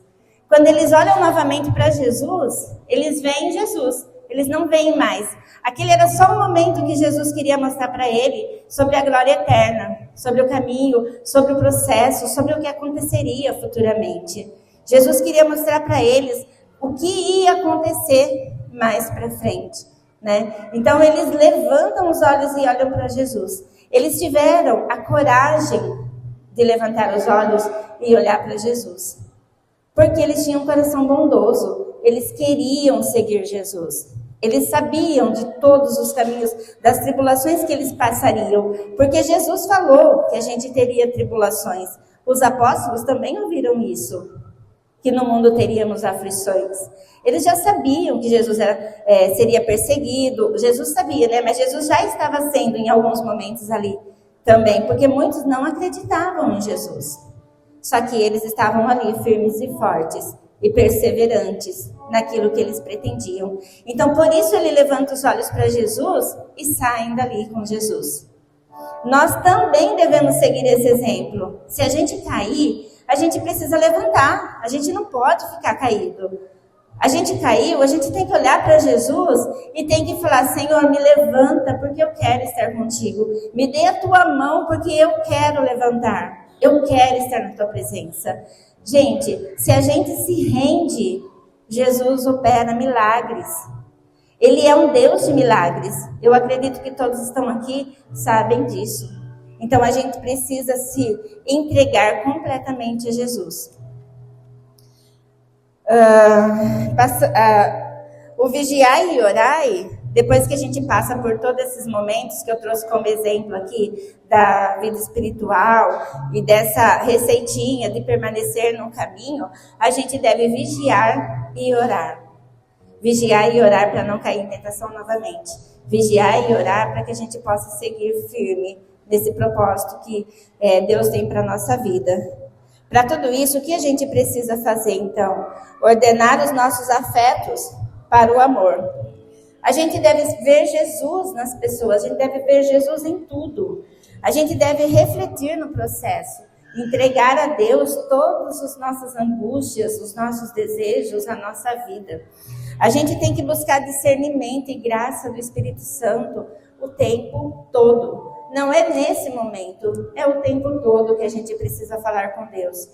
Quando eles olham novamente para Jesus, eles veem Jesus. Eles não veem mais. Aquele era só o momento que Jesus queria mostrar para ele sobre a glória eterna, sobre o caminho, sobre o processo, sobre o que aconteceria futuramente. Jesus queria mostrar para eles o que ia acontecer mais para frente, né? Então eles levantam os olhos e olham para Jesus. Eles tiveram a coragem de levantar os olhos e olhar para Jesus, porque eles tinham um coração bondoso. Eles queriam seguir Jesus. Eles sabiam de todos os caminhos, das tribulações que eles passariam, porque Jesus falou que a gente teria tribulações. Os apóstolos também ouviram isso, que no mundo teríamos aflições. Eles já sabiam que Jesus seria perseguido. Jesus sabia, né? Mas Jesus já estava sendo em alguns momentos ali também, porque muitos não acreditavam em Jesus. Só que eles estavam ali firmes e fortes e perseverantes naquilo que eles pretendiam. Então, por isso ele levanta os olhos para Jesus e saem dali com Jesus. Nós também devemos seguir esse exemplo. Se a gente cair, a gente precisa levantar. A gente não pode ficar caído. A gente caiu, a gente tem que olhar para Jesus e tem que falar: Senhor, me levanta porque eu quero estar contigo. Me dê a tua mão porque eu quero levantar. Eu quero estar na tua presença. Gente, se a gente se rende, Jesus opera milagres. Ele é um Deus de milagres. Eu acredito que todos estão aqui sabem disso. Então a gente precisa se entregar completamente a Jesus. O vigiai e orai, depois que a gente passa por todos esses momentos que eu trouxe como exemplo aqui, da vida espiritual e dessa receitinha de permanecer no caminho, a gente deve vigiar e orar. Vigiar e orar para não cair em tentação novamente. Vigiar e orar para que a gente possa seguir firme nesse propósito que Deus tem para a nossa vida. Para tudo isso, o que a gente precisa fazer, então? Ordenar os nossos afetos para o amor. A gente deve ver Jesus nas pessoas, a gente deve ver Jesus em tudo. A gente deve refletir no processo, entregar a Deus todas as nossas angústias, os nossos desejos, a nossa vida. A gente tem que buscar discernimento e graça do Espírito Santo o tempo todo. Não é nesse momento, é o tempo todo que a gente precisa falar com Deus.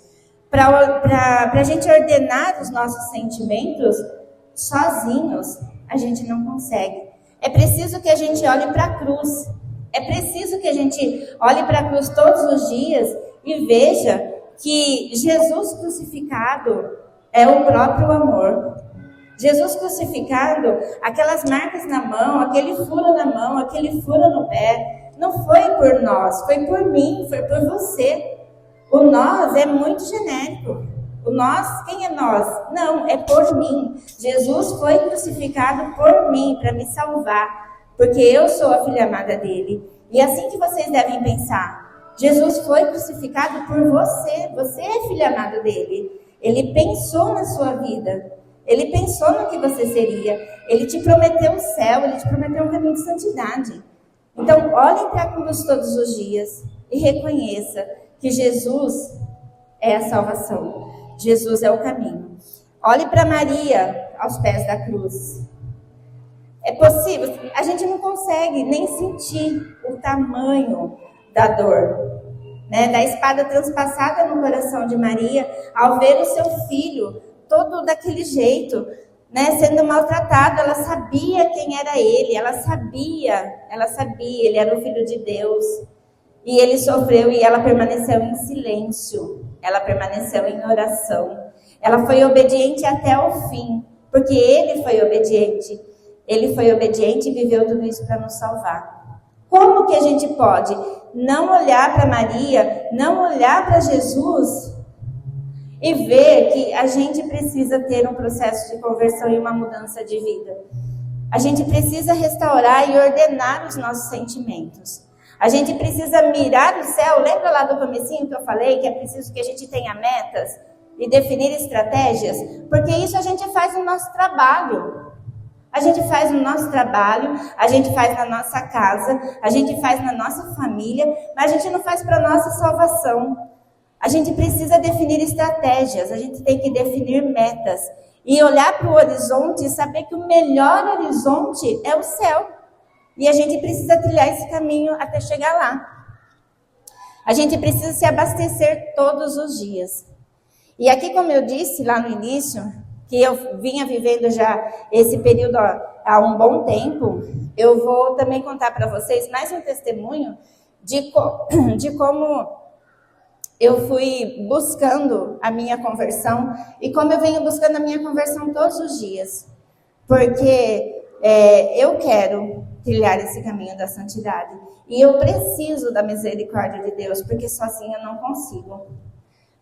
Para a gente ordenar os nossos sentimentos, sozinhos, a gente não consegue. É preciso que a gente olhe para a cruz. É preciso que a gente olhe para a cruz todos os dias e veja que Jesus crucificado é o próprio amor. Jesus crucificado, aquelas marcas na mão, aquele furo na mão, aquele furo no pé, não foi por nós, foi por mim, foi por você. O nós é muito genérico. O nós, quem é nós? Não, é por mim. Jesus foi crucificado por mim, para me salvar, porque eu sou a filha amada dele. E é assim que vocês devem pensar. Jesus foi crucificado por você. Você é filha amada dele. Ele pensou na sua vida. Ele pensou no que você seria. Ele te prometeu o céu, ele te prometeu um caminho de santidade. Então, olhem para a cruz todos os dias e reconheça que Jesus é a salvação. Jesus é o caminho. Olhe para Maria aos pés da cruz. É possível, a gente não consegue nem sentir o tamanho da dor, né? Da espada transpassada no coração de Maria ao ver o seu filho todo daquele jeito, né, sendo maltratado. Ela sabia quem era ele, ela sabia, ele era o Filho de Deus. E ele sofreu e ela permaneceu em silêncio, ela permaneceu em oração. Ela foi obediente até o fim, porque ele foi obediente. Ele foi obediente e viveu tudo isso para nos salvar. Como que a gente pode não olhar para Maria, não olhar para Jesus e ver que a gente precisa ter um processo de conversão e uma mudança de vida. A gente precisa restaurar e ordenar os nossos sentimentos. A gente precisa mirar o céu. Lembra lá do comecinho que eu falei que é preciso que a gente tenha metas e definir estratégias? Porque isso a gente faz no nosso trabalho. A gente faz no nosso trabalho, a gente faz na nossa casa, a gente faz na nossa família, mas a gente não faz para a nossa salvação. A gente precisa definir estratégias, a gente tem que definir metas e olhar para o horizonte e saber que o melhor horizonte é o céu. E a gente precisa trilhar esse caminho até chegar lá. A gente precisa se abastecer todos os dias. E aqui, como eu disse lá no início, que eu vinha vivendo já esse período há um bom tempo, eu vou também contar para vocês mais um testemunho de como eu fui buscando a minha conversão e como eu venho buscando a minha conversão todos os dias. Porque eu quero trilhar esse caminho da santidade. E eu preciso da misericórdia de Deus, porque sozinha eu não consigo.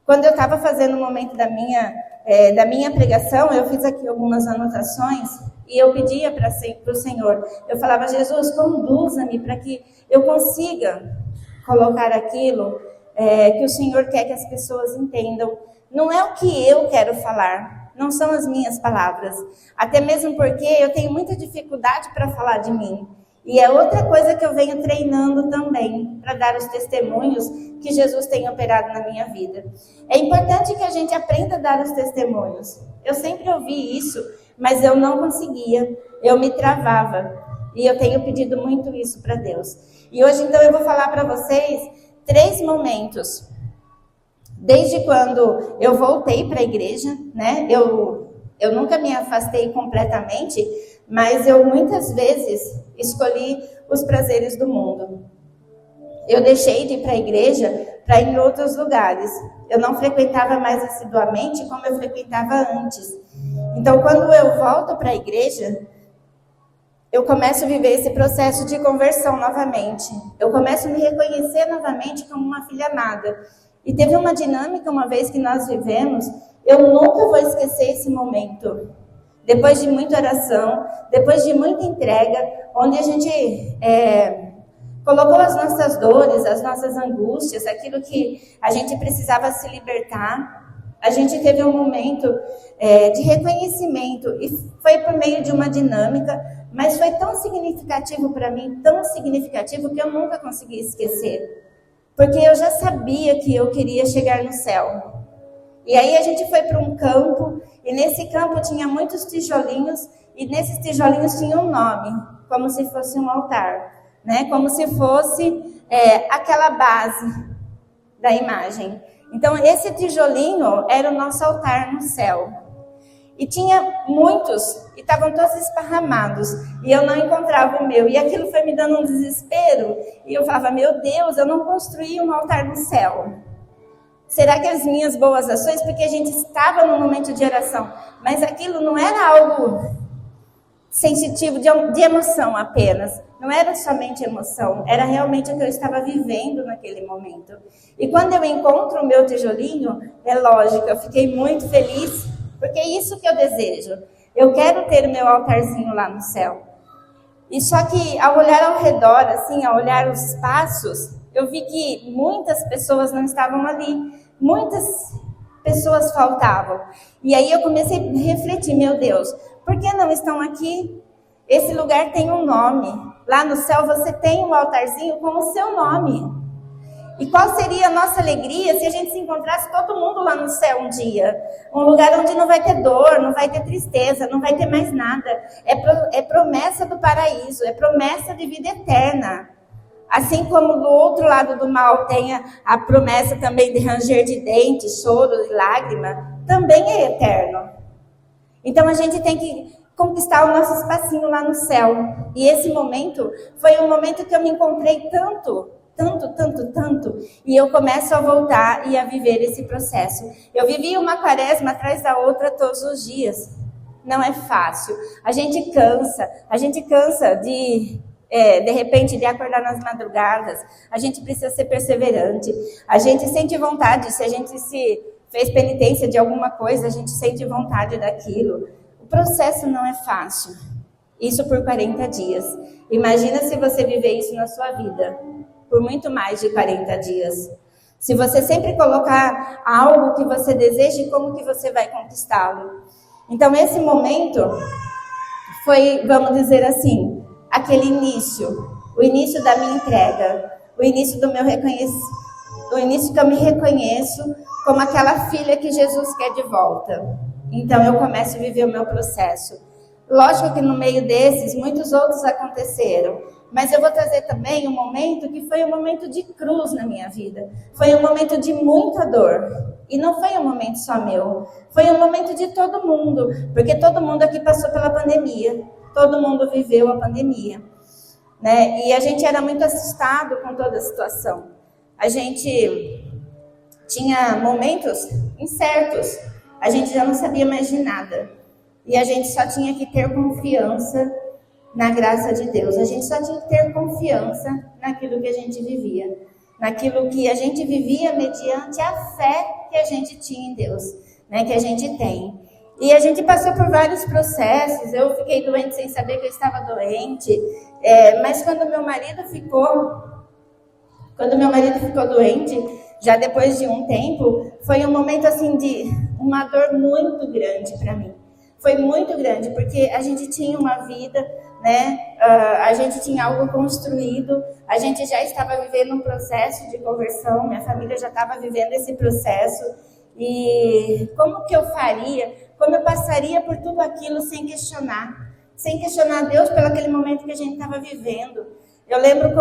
Quando eu estava fazendo o momento da minha pregação, eu fiz aqui algumas anotações e eu pedia para o Senhor. Eu falava, Jesus, conduza-me para que eu consiga colocar aquilo que o Senhor quer que as pessoas entendam. Não é o que eu quero falar, não são as minhas palavras. Até mesmo porque eu tenho muita dificuldade para falar de mim. E é outra coisa que eu venho treinando também, para dar os testemunhos que Jesus tem operado na minha vida. É importante que a gente aprenda a dar os testemunhos. Eu sempre ouvi isso, mas eu não conseguia, eu me travava. E eu tenho pedido muito isso para Deus. E hoje, então, eu vou falar para vocês 3 momentos. Desde quando eu voltei para a igreja, né? Eu nunca me afastei completamente, mas eu muitas vezes escolhi os prazeres do mundo. Eu deixei de ir para a igreja para ir em outros lugares. Eu não frequentava mais assiduamente como eu frequentava antes. Então, quando eu volto para a igreja, eu começo a viver esse processo de conversão novamente. Eu começo a me reconhecer novamente como uma filha amada. E teve uma dinâmica uma vez que nós vivemos, eu nunca vou esquecer esse momento. Depois de muita oração, depois de muita entrega, onde a gente colocou as nossas dores, as nossas angústias, aquilo que a gente precisava se libertar, a gente teve um momento de reconhecimento e foi por meio de uma dinâmica, mas foi tão significativo para mim, tão significativo que eu nunca consegui esquecer. Porque eu já sabia que eu queria chegar no céu. E aí a gente foi para um campo, e nesse campo tinha muitos tijolinhos, e nesses tijolinhos tinha um nome, como se fosse um altar, né? Como se fosse aquela base da imagem. Então esse tijolinho era o nosso altar no céu. E tinha muitos, e estavam todos esparramados, e eu não encontrava o meu. E aquilo foi me dando um desespero, e eu falava, meu Deus, eu não construí um altar no céu. Será que as minhas boas ações, porque a gente estava num momento de oração, mas aquilo não era algo sensitivo de emoção apenas, não era somente emoção, era realmente o que eu estava vivendo naquele momento. E quando eu encontro o meu tijolinho, é lógico, eu fiquei muito feliz, porque é isso que eu desejo. Eu quero ter o meu altarzinho lá no céu. E só que ao olhar ao redor, assim, ao olhar os espaços, eu vi que muitas pessoas não estavam ali. Muitas pessoas faltavam. E aí eu comecei a refletir, meu Deus, por que não estão aqui? Esse lugar tem um nome. Lá no céu você tem um altarzinho com o seu nome. E qual seria a nossa alegria se a gente se encontrasse todo mundo lá no céu um dia? Um lugar onde não vai ter dor, não vai ter tristeza, não vai ter mais nada. É promessa do paraíso, é promessa de vida eterna. Assim como do outro lado do mal tem a promessa também de ranger de dentes, choro e lágrima, também é eterno. Então a gente tem que conquistar o nosso espacinho lá no céu. E esse momento foi um momento que eu me encontrei tanto, e eu começo a voltar e a viver esse processo. Eu vivi uma quaresma atrás da outra todos os dias. Não é fácil. A gente cansa de repente, de acordar nas madrugadas. A gente precisa ser perseverante. A gente sente vontade, se a gente se fez penitência de alguma coisa, a gente sente vontade daquilo. O processo não é fácil. Isso por 40 dias. Imagina se você viver isso na sua vida, por muito mais de 40 dias. Se você sempre colocar algo que você deseja e como que você vai conquistá-lo. Então, esse momento foi, vamos dizer assim, aquele início, o início da minha entrega, o início do meu reconhecimento, o início que eu me reconheço como aquela filha que Jesus quer de volta. Então, eu começo a viver o meu processo. Lógico que no meio desses, muitos outros aconteceram. Mas eu vou trazer também um momento que foi um momento de cruz na minha vida. Foi um momento de muita dor. E não foi um momento só meu. Foi um momento de todo mundo. Porque todo mundo aqui passou pela pandemia. Todo mundo viveu a pandemia. Né? E a gente era muito assustado com toda a situação. A gente tinha momentos incertos. A gente já não sabia mais de nada. E a gente só tinha que ter confiança na graça de Deus. A gente só tinha que ter confiança naquilo que a gente vivia. Naquilo que a gente vivia mediante a fé que a gente tinha em Deus, né, que a gente tem. E a gente passou por vários processos. Eu fiquei doente sem saber que eu estava doente. Mas quando meu marido ficou doente, já depois de um tempo, foi um momento assim de uma dor muito grande para mim. Foi muito grande, porque a gente tinha uma vida, né? A gente tinha algo construído, a gente já estava vivendo um processo de conversão, minha família já estava vivendo esse processo. E como que eu faria, como eu passaria por tudo aquilo sem questionar Deus pelo aquele momento que a gente estava vivendo. Eu lembro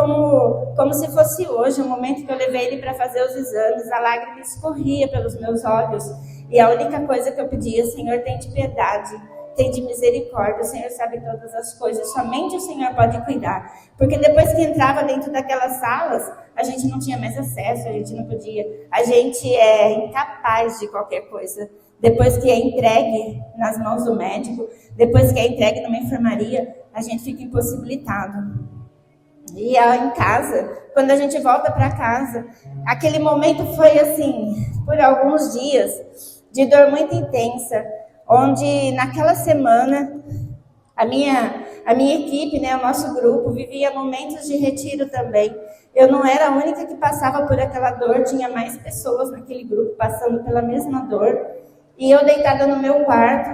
como se fosse hoje, o momento que eu levei ele para fazer os exames, a lágrima escorria pelos meus olhos. E a única coisa que eu pedia, Senhor, tem de piedade, tem de misericórdia, o Senhor sabe todas as coisas, somente o Senhor pode cuidar. Porque depois que entrava dentro daquelas salas, a gente não tinha mais acesso, a gente não podia, a gente é incapaz de qualquer coisa. Depois que é entregue nas mãos do médico, depois que é entregue numa enfermaria, a gente fica impossibilitado. E em casa, quando a gente volta para casa, aquele momento foi assim, por alguns dias, de dor muito intensa, onde naquela semana a minha equipe, né, o nosso grupo, vivia momentos de retiro também. Eu não era a única que passava por aquela dor, tinha mais pessoas naquele grupo passando pela mesma dor. E eu deitada no meu quarto,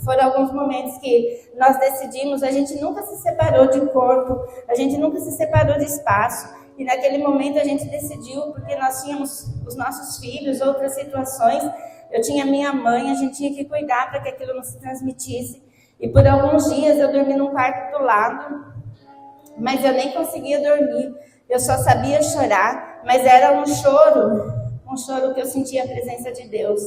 foram alguns momentos que nós decidimos, a gente nunca se separou de corpo, a gente nunca se separou de espaço. E naquele momento a gente decidiu, porque nós tínhamos os nossos filhos, outras situações. Eu tinha minha mãe, a gente tinha que cuidar para que aquilo não se transmitisse. E por alguns dias eu dormi num quarto do lado, mas eu nem conseguia dormir. Eu só sabia chorar, mas era um choro que eu sentia a presença de Deus.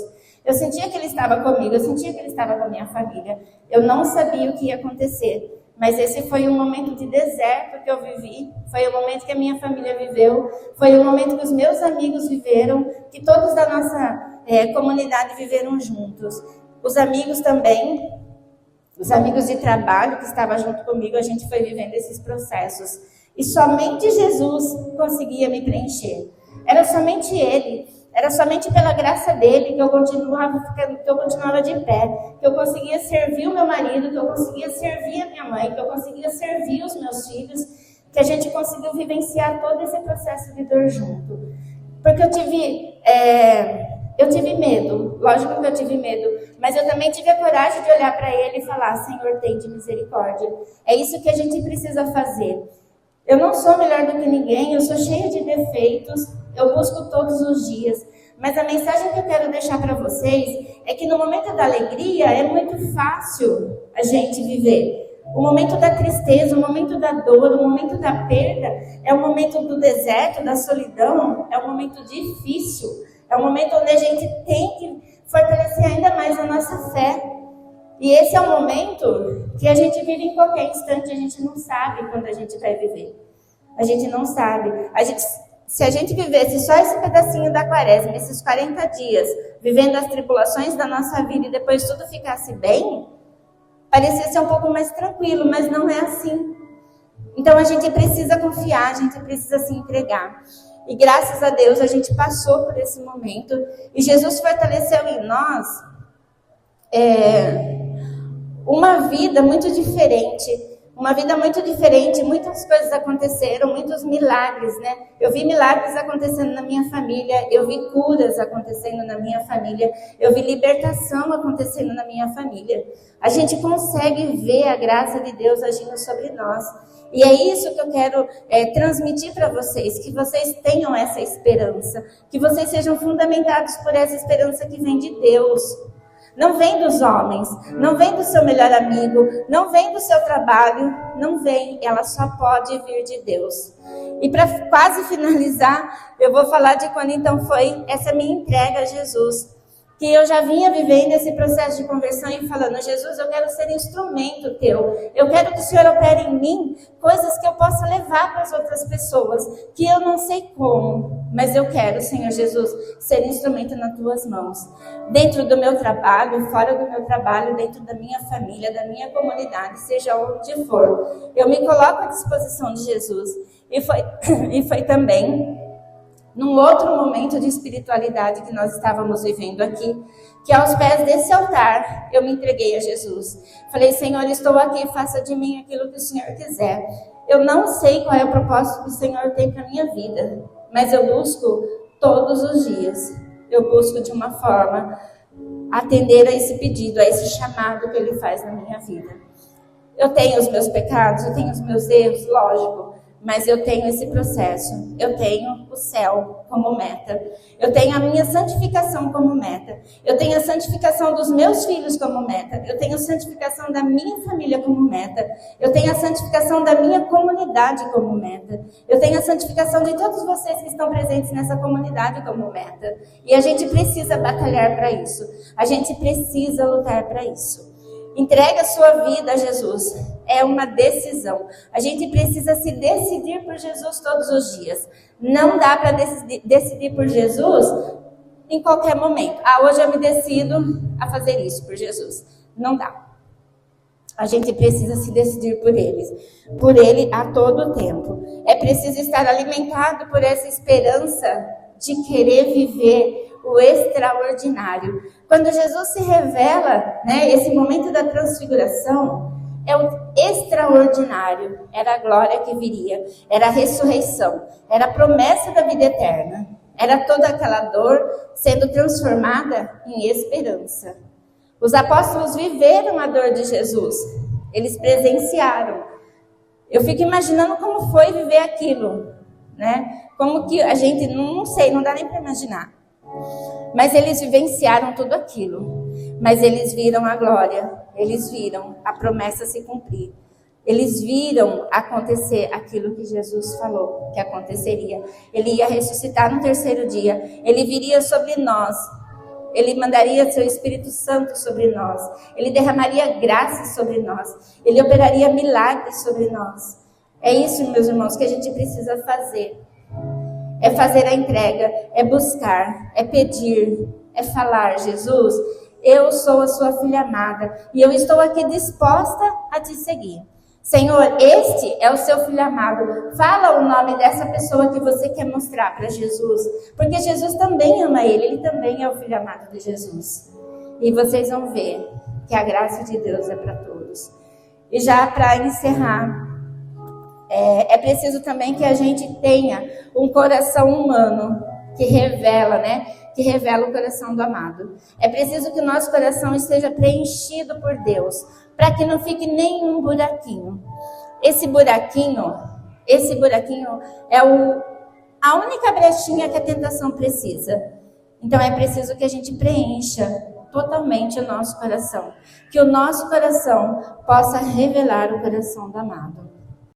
Eu sentia que Ele estava comigo, eu sentia que Ele estava com a minha família. Eu não sabia o que ia acontecer, mas esse foi um momento de deserto que eu vivi, foi o momento que a minha família viveu, foi o momento que os meus amigos viveram, que todos da nossa comunidade viveram juntos. Os amigos também, os amigos de trabalho que estavam junto comigo, a gente foi vivendo esses processos. E somente Jesus conseguia me preencher. Era somente Ele. Era somente pela graça dele que eu continuava de pé, que eu conseguia servir o meu marido, que eu conseguia servir a minha mãe, que eu conseguia servir os meus filhos, que a gente conseguiu vivenciar todo esse processo de dor junto. Porque eu tive medo, lógico que eu tive medo, mas eu também tive a coragem de olhar para ele e falar, Senhor, tem de misericórdia. É isso que a gente precisa fazer. Eu não sou melhor do que ninguém, eu sou cheia de defeitos, eu busco todos os dias. Mas a mensagem que eu quero deixar para vocês é que no momento da alegria é muito fácil a gente viver. O momento da tristeza, o momento da dor, o momento da perda, é o momento do deserto, da solidão, é um momento difícil. É um momento onde a gente tem que fortalecer ainda mais a nossa fé. E esse é o momento que a gente vive em qualquer instante, a gente não sabe quando a gente vai viver. A gente não sabe. Se a gente vivesse só esse pedacinho da quaresma, esses 40 dias, vivendo as tribulações da nossa vida e depois tudo ficasse bem, parecia ser um pouco mais tranquilo, mas não é assim. Então a gente precisa confiar, a gente precisa se entregar. E graças a Deus a gente passou por esse momento e Jesus fortaleceu em nós uma vida muito diferente. Muitas coisas aconteceram, muitos milagres, né? Eu vi milagres acontecendo na minha família, eu vi curas acontecendo na minha família, eu vi libertação acontecendo na minha família. A gente consegue ver a graça de Deus agindo sobre nós. E é isso que eu quero transmitir para vocês, que vocês tenham essa esperança, que vocês sejam fundamentados por essa esperança que vem de Deus. Não vem dos homens, não vem do seu melhor amigo, não vem do seu trabalho, não vem, ela só pode vir de Deus. E para quase finalizar, eu vou falar de quando então foi essa minha entrega a Jesus. Que eu já vinha vivendo esse processo de conversão e falando, Jesus, eu quero ser instrumento teu. Eu quero que o Senhor opere em mim coisas que eu possa levar para as outras pessoas, que eu não sei como, mas eu quero, Senhor Jesus, ser instrumento nas tuas mãos. Dentro do meu trabalho, fora do meu trabalho, dentro da minha família, da minha comunidade, seja onde for. Eu me coloco à disposição de Jesus. E foi também num outro momento de espiritualidade que nós estávamos vivendo aqui, que aos pés desse altar eu me entreguei a Jesus. Falei, Senhor, estou aqui, faça de mim aquilo que o Senhor quiser. Eu não sei qual é o propósito que o Senhor tem para a minha vida, mas eu busco todos os dias. Eu busco de uma forma atender a esse pedido, a esse chamado que Ele faz na minha vida. Eu tenho os meus pecados, eu tenho os meus erros, lógico. Mas eu tenho esse processo, eu tenho o céu como meta, eu tenho a minha santificação como meta, eu tenho a santificação dos meus filhos como meta, eu tenho a santificação da minha família como meta, eu tenho a santificação da minha comunidade como meta, eu tenho a santificação de todos vocês que estão presentes nessa comunidade como meta. E a gente precisa batalhar para isso, a gente precisa lutar para isso. Entrega a sua vida a Jesus. É uma decisão. A gente precisa se decidir por Jesus todos os dias. Não dá para decidir por Jesus em qualquer momento. Hoje eu me decido a fazer isso por Jesus. Não dá. A gente precisa se decidir por Ele a todo tempo. É preciso estar alimentado por essa esperança de querer viver o extraordinário. Quando Jesus se revela, né, esse momento da transfiguração, é o extraordinário. Era a glória que viria, era a ressurreição, era a promessa da vida eterna. Era toda aquela dor sendo transformada em esperança. Os apóstolos viveram a dor de Jesus, eles presenciaram. Eu fico imaginando como foi viver aquilo, né? Como que a gente, não sei, não dá nem para imaginar. Mas eles vivenciaram tudo aquilo. Mas eles viram a glória, eles viram a promessa se cumprir. Eles viram acontecer aquilo que Jesus falou que aconteceria. Ele ia ressuscitar no terceiro dia. Ele viria sobre nós. Ele mandaria seu Espírito Santo sobre nós. Ele derramaria graça sobre nós. Ele operaria milagres sobre nós. É isso, meus irmãos, que a gente precisa fazer. É fazer a entrega, é buscar, é pedir, é falar, Jesus, eu sou a sua filha amada e eu estou aqui disposta a te seguir. Senhor, este é o seu filho amado. Fala o nome dessa pessoa que você quer mostrar para Jesus, porque Jesus também ama ele também é o filho amado de Jesus. E vocês vão ver que a graça de Deus é para todos. E já para encerrar, é preciso também que a gente tenha um coração humano que revela, né? Que revela o coração do amado. É preciso que o nosso coração esteja preenchido por Deus, para que não fique nenhum buraquinho. Esse buraquinho é a única brechinha que a tentação precisa. Então é preciso que a gente preencha totalmente o nosso coração, que o nosso coração possa revelar o coração do amado.